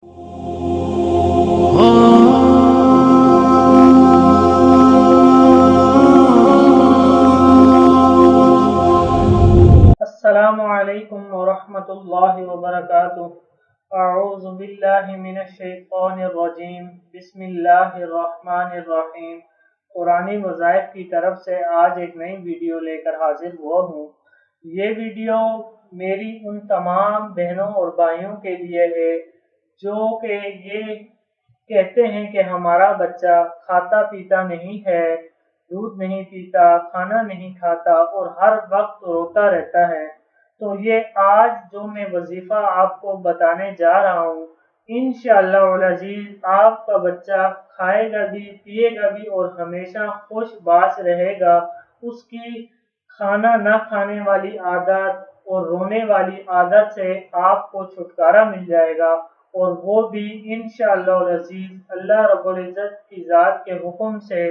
السلام علیکم ورحمۃ اللہ وبرکاتہ۔ اعوذ باللہ من الشیطان الرجیم، بسم اللہ الرحمن الرحیم۔ قرآنی وظائف کی طرف سے آج ایک نئی ویڈیو لے کر حاضر ہوا ہوں۔ یہ ویڈیو میری ان تمام بہنوں اور بھائیوں کے لیے ہے جو کہ یہ کہتے ہیں کہ ہمارا بچہ کھاتا پیتا نہیں ہے، دودھ نہیں پیتا، کھانا نہیں کھاتا اور ہر وقت روتا رہتا ہے۔ تو یہ آج جو میں وظیفہ آپ کو بتانے جا رہا ہوں، انشاءاللہ العزیز آپ کا بچہ کھائے گا بھی، پیے گا بھی اور ہمیشہ خوش باش رہے گا۔ اس کی کھانا نہ کھانے والی عادت اور رونے والی عادت سے آپ کو چھٹکارا مل جائے گا، اور وہ بھی انشاءاللہ العزیز اللہ رب العزت کی ذات کے حکم سے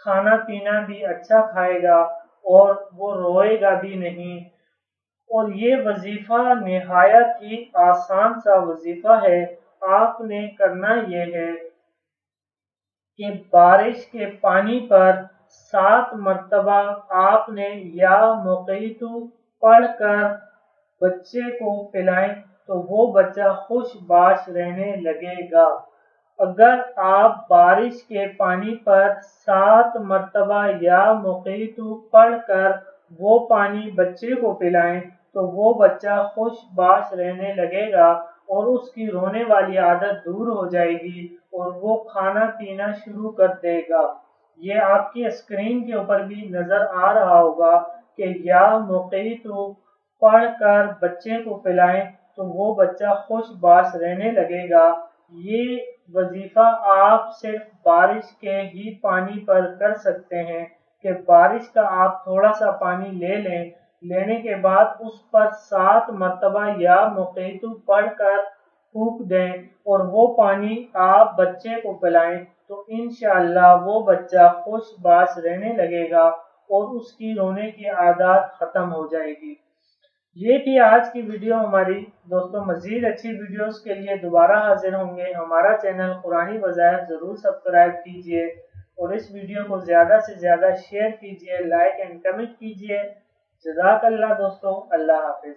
کھانا پینا بھی اچھا کھائے گا اور وہ روئے گا بھی نہیں۔ اور یہ وظیفہ نہایت ہی آسان سا وظیفہ ہے۔ آپ نے کرنا یہ ہے کہ بارش کے پانی پر 7 مرتبہ آپ نے یا موقیتو پڑھ کر بچے کو پلائیں تو وہ بچہ خوش باش رہنے لگے گا۔ اگر آپ بارش کے پانی پر 7 مرتبہ یا موقیتو پڑھ کر وہ پانی بچے کو پلائیں تو وہ بچہ خوش باش رہنے لگے گا اور اس کی رونے والی عادت دور ہو جائے گی اور وہ کھانا پینا شروع کر دے گا۔ یہ آپ کی اسکرین کے اوپر بھی نظر آ رہا ہوگا کہ یا موقیتو پڑھ کر بچے کو پلائیں تو وہ بچہ خوش باش رہنے لگے گا۔ یہ وظیفہ آپ صرف بارش کے ہی پانی پر کر سکتے ہیں کہ بارش کا آپ تھوڑا سا پانی لے لیں، لینے کے بعد اس پر 7 مرتبہ یا موقیتو پڑھ کر پھونک دیں اور وہ پانی آپ بچے کو پلائیں تو انشاءاللہ وہ بچہ خوش باش رہنے لگے گا اور اس کی رونے کی عادت ختم ہو جائے گی۔ یہ تھی آج کی ویڈیو ہماری۔ دوستوں مزید اچھی ویڈیوز کے لیے دوبارہ حاضر ہوں گے۔ ہمارا چینل قرآنی وظائف ضرور سبسکرائب کیجئے اور اس ویڈیو کو زیادہ سے زیادہ شیئر کیجئے، لائک اینڈ کمنٹ کیجئے۔ جزاک اللہ دوستوں، اللہ حافظ۔